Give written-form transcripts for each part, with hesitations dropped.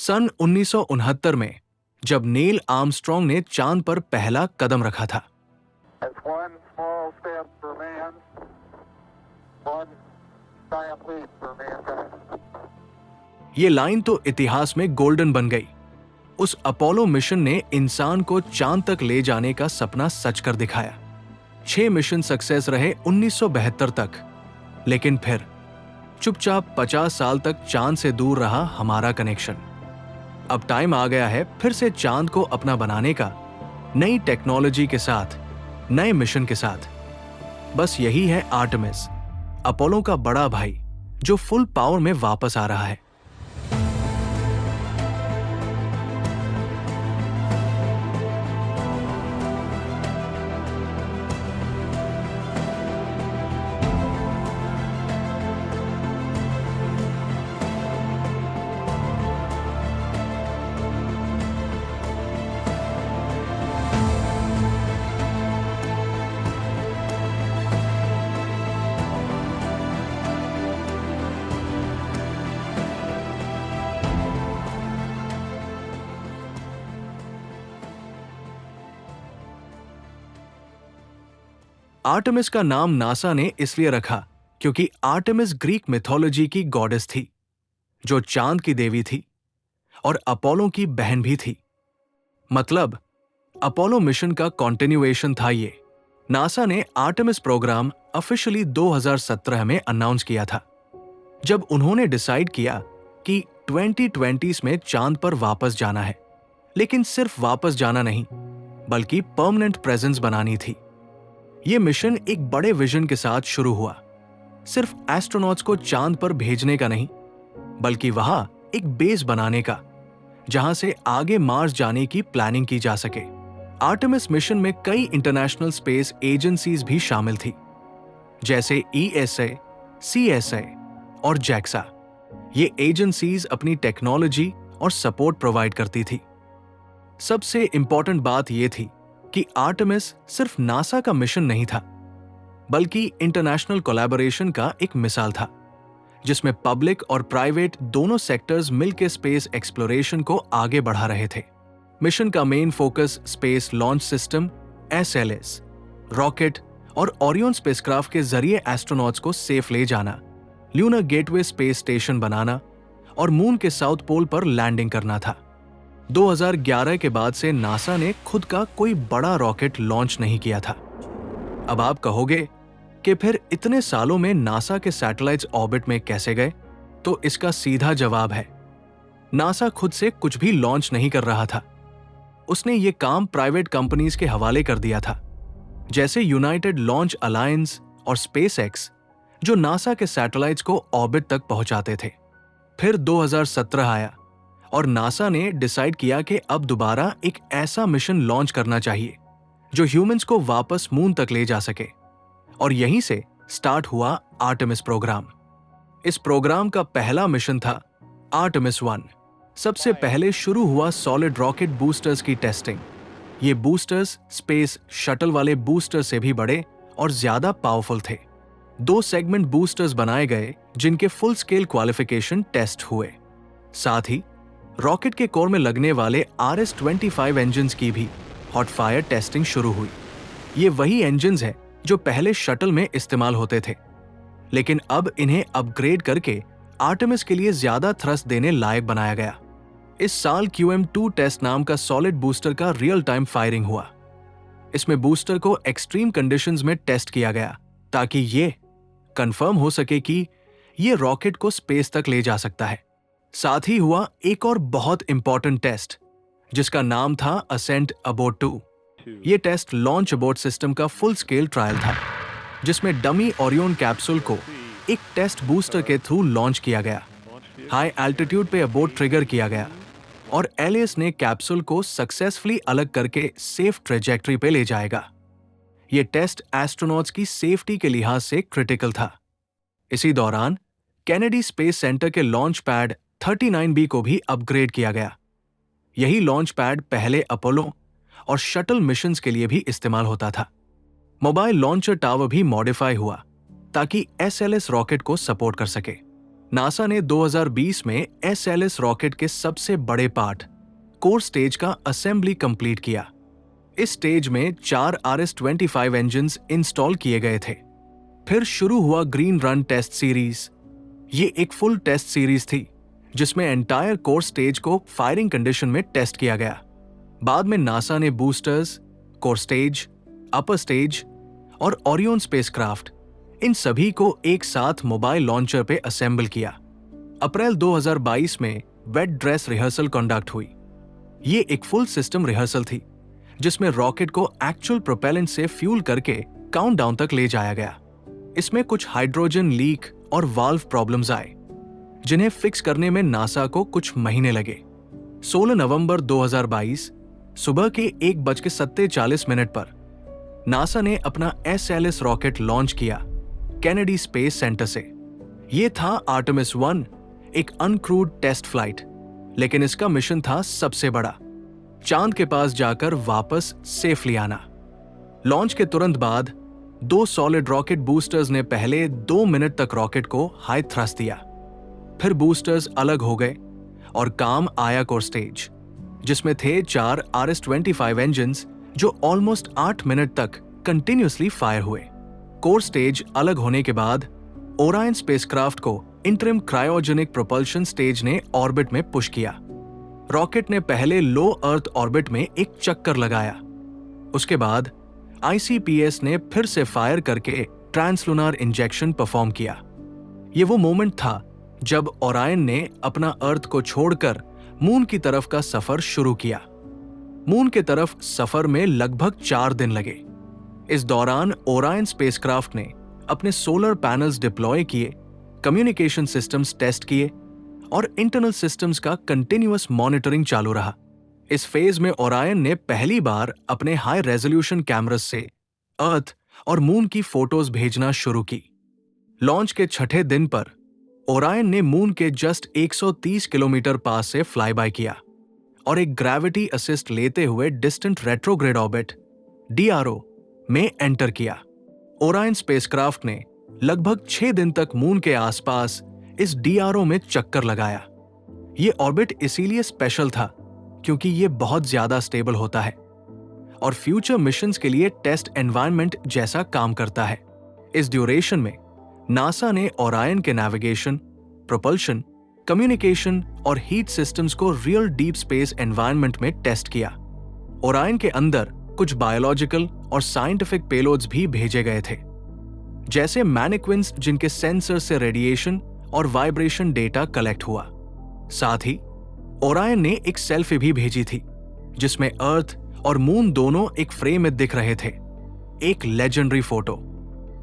सन 1969 में जब Neil Armstrong ने चांद पर पहला कदम रखा था। That's one small step for man, one giant leap for mankind. ये लाइन तो इतिहास में गोल्डन बन गई। उस अपोलो मिशन ने इंसान को चांद तक ले जाने का सपना सच कर दिखाया। 6 मिशन सक्सेस रहे 1972 तक, लेकिन फिर चुपचाप 50 साल तक चांद से दूर रहा हमारा कनेक्शन। अब टाइम आ गया है फिर से चांद को अपना बनाने का, नई टेक्नोलॉजी के साथ, नए मिशन के साथ। बस यही है आर्टेमिस, अपोलो का बड़ा भाई, जो फुल पावर में वापस आ रहा है। आर्टेमिस का नाम नासा ने इसलिए रखा क्योंकि आर्टेमिस ग्रीक मिथोलॉजी की गॉडेस थी, जो चांद की देवी थी और अपोलो की बहन भी थी। मतलब अपोलो मिशन का कॉन्टिन्यूएशन था ये। नासा ने आर्टेमिस प्रोग्राम ऑफिशियली 2017 में अनाउंस किया था, जब उन्होंने डिसाइड किया कि 2020 में चांद पर वापस जाना है। लेकिन सिर्फ वापस जाना नहीं, बल्कि परमानेंट प्रेजेंस बनानी थी। यह मिशन एक बड़े विजन के साथ शुरू हुआ, सिर्फ एस्ट्रोनॉट्स को चांद पर भेजने का नहीं, बल्कि वहां एक बेस बनाने का, जहां से आगे मार्स जाने की प्लानिंग की जा सके। आर्टेमिस मिशन में कई इंटरनेशनल स्पेस एजेंसीज भी शामिल थी, जैसे ESA, CSA और JAXA। ये एजेंसीज अपनी टेक्नोलॉजी और सपोर्ट प्रोवाइड करती थी। सबसे इंपॉर्टेंट बात यह थी कि आर्टेमिस सिर्फ नासा का मिशन नहीं था, बल्कि इंटरनेशनल कोलैबोरेशन का एक मिसाल था, जिसमें पब्लिक और प्राइवेट दोनों सेक्टर्स मिलकर स्पेस एक्सप्लोरेशन को आगे बढ़ा रहे थे। मिशन का main focus space launch system SLS, rocket और ओरियन स्पेसक्राफ्ट के जरिए एस्ट्रोनॉट्स को सेफ ले जाना, ल्यूनर गेटवे स्पेस स्टेशन बनाना और मून के साउथ पोल पर लैंडिंग करना था। 2011 के बाद से नासा ने खुद का कोई बड़ा रॉकेट लॉन्च नहीं किया था। अब आप कहोगे कि फिर इतने सालों में नासा के सैटेलाइट्स ऑर्बिट में कैसे गए? तो इसका सीधा जवाब है, नासा खुद से कुछ भी लॉन्च नहीं कर रहा था। उसने ये काम प्राइवेट कंपनीज के हवाले कर दिया था, जैसे यूनाइटेड लॉन्च अलायंस और स्पेसएक्स, जो नासा के सैटेलाइट्स को ऑर्बिट तक पहुंचाते थे। फिर 2017 आया और नासा ने डिसाइड किया कि अब दोबारा एक ऐसा मिशन लॉन्च करना चाहिए जो ह्यूमंस को वापस मून तक ले जा सके, और यहीं से स्टार्ट हुआ आर्टेमिस प्रोग्राम। इस प्रोग्राम का पहला मिशन था आर्टेमिस 1। सबसे पहले शुरू हुआ सॉलिड रॉकेट बूस्टर्स की टेस्टिंग। ये बूस्टर्स स्पेस शटल वाले बूस्टर से भी बड़े और ज्यादा पावरफुल थे। 2 सेगमेंट बूस्टर्स बनाए गए जिनके फुल स्केल क्वालिफिकेशन टेस्ट हुए। साथ ही रॉकेट के कोर में लगने वाले RS-25 इंजन्स की भी हॉट फायर टेस्टिंग शुरू हुई। ये वही इंजन्स हैं जो पहले शटल में इस्तेमाल होते थे, लेकिन अब इन्हें अपग्रेड करके आर्टेमिस के लिए ज्यादा थ्रस्ट देने लायक बनाया गया। इस साल QM2 टेस्ट नाम का सॉलिड बूस्टर का रियल टाइम फायरिंग हुआ। इसमें बूस्टर को एक्सट्रीम कंडीशंस में टेस्ट किया गया ताकि ये कंफर्म हो सके कि ये रॉकेट को स्पेस तक ले जा सकता है। साथ ही हुआ एक और बहुत इंपॉर्टेंट टेस्ट, जिसका नाम था असेंट अबोट 2। ये टेस्ट लॉन्च अबोट सिस्टम का फुल स्केल ट्रायल था, जिसमें डमी ओरियन कैप्सूल को एक टेस्ट बूस्टर के थ्रू लॉन्च किया गया। हाई एल्टीट्यूड पे अबोट ट्रिगर किया गया और एलियस ने कैप्सूल को सक्सेसफुली अलग करके सेफ ट्रेजेक्टरी पे ले जाएगा। ये टेस्ट एस्ट्रोनॉट्स की सेफ्टी के लिहाज से क्रिटिकल था। इसी दौरान कैनेडी स्पेस सेंटर के लॉन्च पैड 39B को भी अपग्रेड किया गया। यही लॉन्च पैड पहले अपोलो और शटल मिशंस के लिए भी इस्तेमाल होता था। मोबाइल लॉन्चर टावर भी मॉडिफाई हुआ ताकि SLS रॉकेट को सपोर्ट कर सके। नासा ने 2020 में SLS रॉकेट के सबसे बड़े पार्ट कोर स्टेज का असेंबली कंप्लीट किया। इस स्टेज में 4 RS-25 इंजन्स इंस्टॉल किए गए थे। फिर शुरू हुआ ग्रीन रन टेस्ट सीरीज। ये एक फुल टेस्ट सीरीज थी जिसमें एंटायर कोर स्टेज को फायरिंग कंडीशन में टेस्ट किया गया। बाद में नासा ने boosters, core stage, upper stage और ओरियन स्पेसक्राफ्ट, इन सभी को एक साथ मोबाइल लॉन्चर पे असेंबल किया। अप्रैल 2022 में वेट ड्रेस रिहर्सल कंडक्ट हुई। ये एक फुल सिस्टम रिहर्सल थी जिसमें रॉकेट को एक्चुअल प्रोपेलेंट से फ्यूल करके काउंटडाउन तक ले जाया गया। इसमें कुछ हाइड्रोजन लीक और वाल्व प्रॉब्लम्स आए जिन्हें फिक्स करने में नासा को कुछ महीने लगे। 16 नवंबर 2022 सुबह के 1:47 पर नासा ने अपना SLS रॉकेट लॉन्च किया कैनेडी स्पेस सेंटर से। यह था आर्टेमिस 1, एक अनक्रूड टेस्ट फ्लाइट, लेकिन इसका मिशन था सबसे बड़ा, चांद के पास जाकर वापस सेफली आना। लॉन्च के तुरंत बाद 2 सॉलिड रॉकेट बूस्टर्स ने पहले 2 मिनट तक रॉकेट को हाई थ्रस्ट दिया। फिर बूस्टर्स अलग हो गए और काम आया कोर स्टेज, जिसमें थे 4 RS-25 इंजन्स जो ऑलमोस्ट 8 मिनट तक कंटिन्यूअसली फायर हुए। कोर स्टेज अलग होने के बाद ओरायन स्पेसक्राफ्ट को इंटरिम क्रायोजेनिक प्रोपल्शन स्टेज ने ऑर्बिट में पुश किया। रॉकेट ने पहले लो अर्थ ऑर्बिट में एक चक्कर लगाया। उसके बाद ICPS ने फिर से फायर करके ट्रांसलुनार इंजेक्शन परफॉर्म किया। ये वो मोमेंट था जब ओरायन ने अपना अर्थ को छोड़कर मून की तरफ का सफर शुरू किया। मून की तरफ सफर में लगभग 4 दिन लगे। इस दौरान ओरायन स्पेसक्राफ्ट ने अपने सोलर पैनल्स डिप्लॉय किए, कम्युनिकेशन सिस्टम्स टेस्ट किए और इंटरनल सिस्टम्स का कंटिन्यूअस मॉनिटरिंग चालू रहा। इस फेज में ओरायन ने पहली बार अपने हाई रेजोल्यूशन कैमरास से अर्थ और मून की फोटोज भेजना शुरू की। लॉन्च के छठे दिन पर ओरायन ने मून के जस्ट 130 किलोमीटर पास से फ्लाई बाय किया और एक ग्रेविटी असिस्ट लेते हुए डिस्टेंट रेट्रोग्रेड ऑर्बिट DRO में एंटर किया। ओरायन स्पेसक्राफ्ट ने लगभग 6 दिन तक मून के आसपास इस DRO में चक्कर लगाया। ये ऑर्बिट इसीलिए स्पेशल था क्योंकि ये बहुत ज्यादा स्टेबल होता है और फ्यूचर मिशंस के लिए टेस्ट एनवायरनमेंट जैसा काम करता है। इस ड्यूरेशन में नासा ने ओरायन के नेविगेशन, प्रोपल्शन, कम्युनिकेशन और हीट सिस्टम्स को रियल डीप स्पेस एनवायरनमेंट में टेस्ट किया। ओरायन के अंदर कुछ बायोलॉजिकल और साइंटिफिक पेलोड्स भी भेजे गए थे, जैसे मैनिक्विन्स जिनके सेंसर से रेडिएशन और वाइब्रेशन डेटा कलेक्ट हुआ। साथ ही ओरायन ने एक सेल्फी भी भेजी थी जिसमें अर्थ और मून दोनों एक फ्रेम में दिख रहे थे, एक लेजेंडरी फोटो।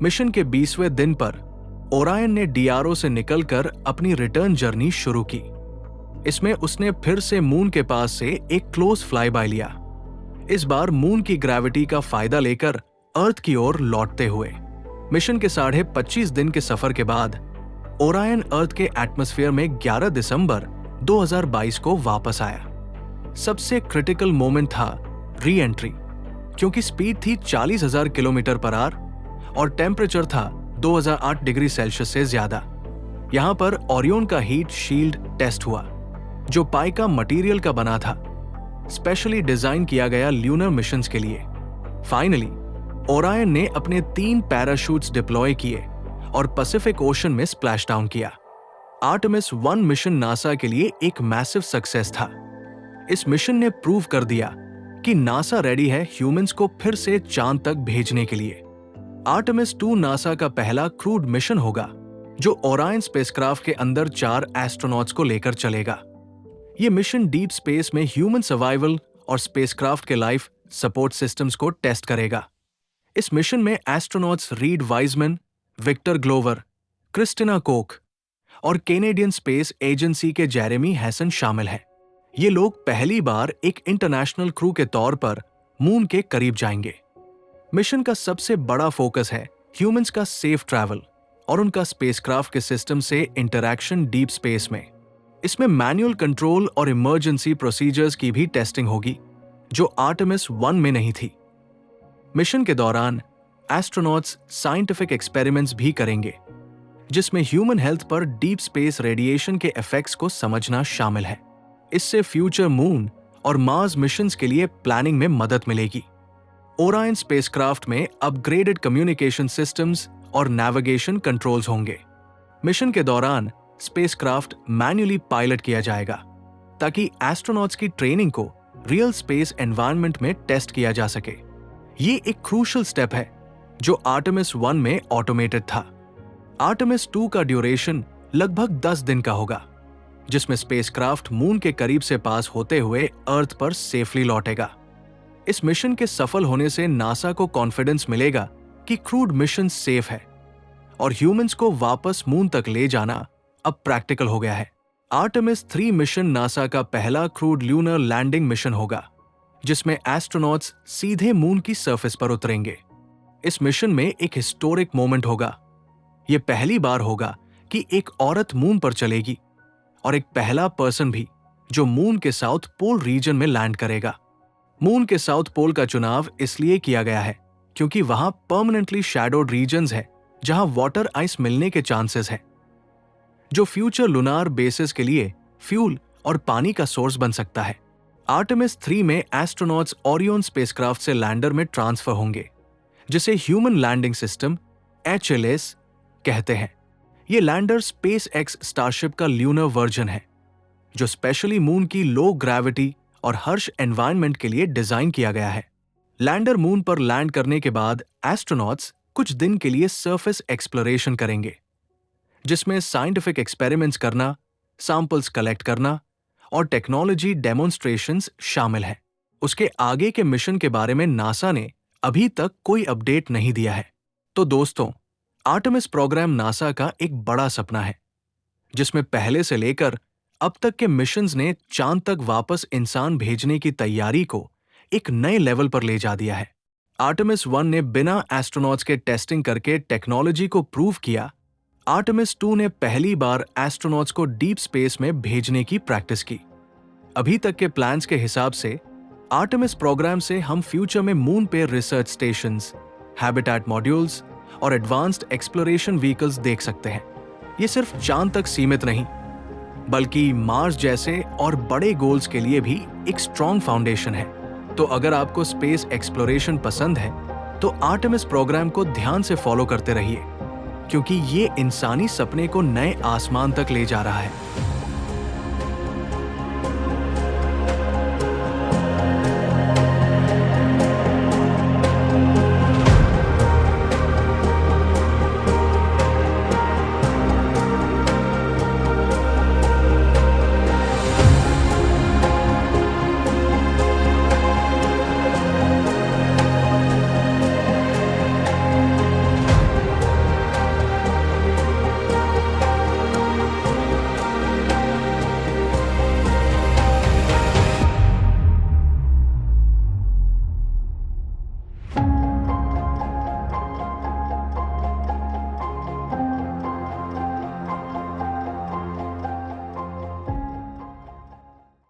मिशन के 20वें दिन पर ओरायन ने DRO से निकलकर अपनी रिटर्न जर्नी शुरू की। इसमें उसने फिर से मून के पास से एक क्लोज फ्लाई बाय लिया, इस बार मून की ग्रेविटी का फायदा लेकर अर्थ की ओर लौटते हुए। मिशन के 25.5 दिन के सफर के बाद ओरायन अर्थ के एटमॉस्फेयर में 11 दिसंबर 2022 को वापस आया। सबसे क्रिटिकल मोमेंट था री एंट्री, क्योंकि स्पीड थी 40,000 किलोमीटर पर आवर और टेम्परेचर था 2008 डिग्री सेल्सियस से ज्यादा। यहां पर ओरियन का हीट शील्ड टेस्ट हुआ, जो पाइका मटेरियल का बना था, स्पेशली डिजाइन किया गया ल्यूनर मिशंस के लिए। फाइनली ओरायन ने अपने 3 पैराशूट्स डिप्लॉय किए और पैसिफिक ओशन में स्प्लैश डाउन किया। आर्टेमिस 1 मिशन नासा के लिए एक मैसिव सक्सेस था। इस मिशन ने प्रूव कर दिया कि नासा रेडी है ह्यूमंस को फिर से चांद तक भेजने के लिए। आर्टेमिस 2 नासा का पहला क्रूड मिशन होगा जो ओरायन स्पेसक्राफ्ट के अंदर 4 एस्ट्रोनॉट्स को लेकर चलेगा। यह मिशन डीप स्पेस में ह्यूमन सर्वाइवल और स्पेसक्राफ्ट के लाइफ सपोर्ट सिस्टम्स को टेस्ट करेगा। इस मिशन में astronauts Reid Wiseman, Victor Glover, Christina Koch और कैनेडियन स्पेस एजेंसी के जेरेमी हैसन शामिल हैं। ये लोग पहली बार एक इंटरनेशनल क्रू के तौर पर मून के करीब जाएंगे। मिशन का सबसे बड़ा फोकस है ह्यूमंस का सेफ ट्रैवल और उनका स्पेसक्राफ्ट के सिस्टम से इंटरैक्शन डीप स्पेस में। इसमें मैनुअल कंट्रोल और इमरजेंसी प्रोसीजर्स की भी टेस्टिंग होगी, जो आर्टेमिस 1 में नहीं थी। मिशन के दौरान एस्ट्रोनॉट्स साइंटिफिक एक्सपेरिमेंट्स भी करेंगे, जिसमें ह्यूमन हेल्थ पर डीप स्पेस रेडिएशन के इफेक्ट्स को समझना शामिल है। इससे फ्यूचर मून और मार्स मिशंस के लिए प्लानिंग में मदद मिलेगी। ओरायन स्पेसक्राफ्ट में अपग्रेडेड कम्युनिकेशन सिस्टम्स और नेविगेशन कंट्रोल्स होंगे। मिशन के दौरान स्पेसक्राफ्ट मैन्युअली पायलट किया जाएगा ताकि एस्ट्रोनॉट्स की ट्रेनिंग को रियल स्पेस एनवायरनमेंट में टेस्ट किया जा सके। ये एक क्रूशियल स्टेप है जो आर्टेमिस 1 में ऑटोमेटेड था। आर्टेमिस 2 का ड्यूरेशन लगभग 10 दिन का होगा, जिसमें स्पेसक्राफ्ट मून के करीब से पास होते हुए अर्थ पर सेफली लौटेगा। इस मिशन के सफल होने से नासा को कॉन्फिडेंस मिलेगा कि क्रूड मिशन सेफ है और ह्यूमंस को वापस मून तक ले जाना अब प्रैक्टिकल हो गया है। आर्टेमिस 3 मिशन नासा का पहला क्रूड ल्यूनर लैंडिंग मिशन होगा, जिसमें एस्ट्रोनॉट्स सीधे मून की सरफेस पर उतरेंगे। इस मिशन में एक हिस्टोरिक मोमेंट होगा। यह पहली बार होगा कि एक औरत मून पर चलेगी और एक पहला पर्सन भी जो मून के साउथ पोल रीजन में लैंड करेगा। मून के साउथ पोल का चुनाव इसलिए किया गया है क्योंकि वहां परमानेंटली शैडोड रीजन्स है जहां वाटर आइस मिलने के चांसेस है, जो फ्यूचर लूनार बेसिस के लिए फ्यूल और पानी का सोर्स बन सकता है। आर्टेमिस 3 में एस्ट्रोनॉट्स ओरियन स्पेसक्राफ्ट से लैंडर में ट्रांसफर होंगे, जिसे ह्यूमन लैंडिंग सिस्टम HLS कहते हैं। ये लैंडर स्पेस एक्स स्टारशिप का ल्यूनर वर्जन है, जो स्पेशली मून की लो ग्रेविटी और हर्श एनवायरनमेंट के लिए डिजाइन किया गया है। लैंडर मून पर लैंड करने के बाद एस्ट्रोनॉट्स कुछ दिन के लिए सरफेस एक्सप्लोरेशन करेंगे, जिसमें साइंटिफिक एक्सपेरिमेंट्स करना, सैंपल्स कलेक्ट करना और टेक्नोलॉजी डेमोन्स्ट्रेशंस शामिल है। उसके आगे के मिशन के बारे में नासा ने अभी तक कोई अपडेट नहीं दिया है। तो दोस्तों, आर्टेमिस प्रोग्राम नासा का एक बड़ा सपना है, जिसमें पहले से लेकर अब तक के मिशंस ने चांद तक वापस इंसान भेजने की तैयारी को एक नए लेवल पर ले जा दिया है। आर्टेमिस 1 ने बिना एस्ट्रोनॉट्स के टेस्टिंग करके टेक्नोलॉजी को प्रूव किया। आर्टेमिस 2 ने पहली बार एस्ट्रोनॉट्स को डीप स्पेस में भेजने की प्रैक्टिस की। अभी तक के प्लान्स के हिसाब से आर्टेमिस प्रोग्राम से हम फ्यूचर में मून पे रिसर्च स्टेशंस, हैबिटेट मॉड्यूल्स और एडवांस्ड एक्सप्लोरेशन व्हीकल्स देख सकते हैं। ये सिर्फ चांद तक सीमित नहीं, बल्कि मार्स जैसे और बड़े गोल्स के लिए भी एक स्ट्रॉन्ग फाउंडेशन है। तो अगर आपको स्पेस एक्सप्लोरेशन पसंद है तो आर्टेमिस प्रोग्राम को ध्यान से फॉलो करते रहिए, क्योंकि ये इंसानी सपने को नए आसमान तक ले जा रहा है।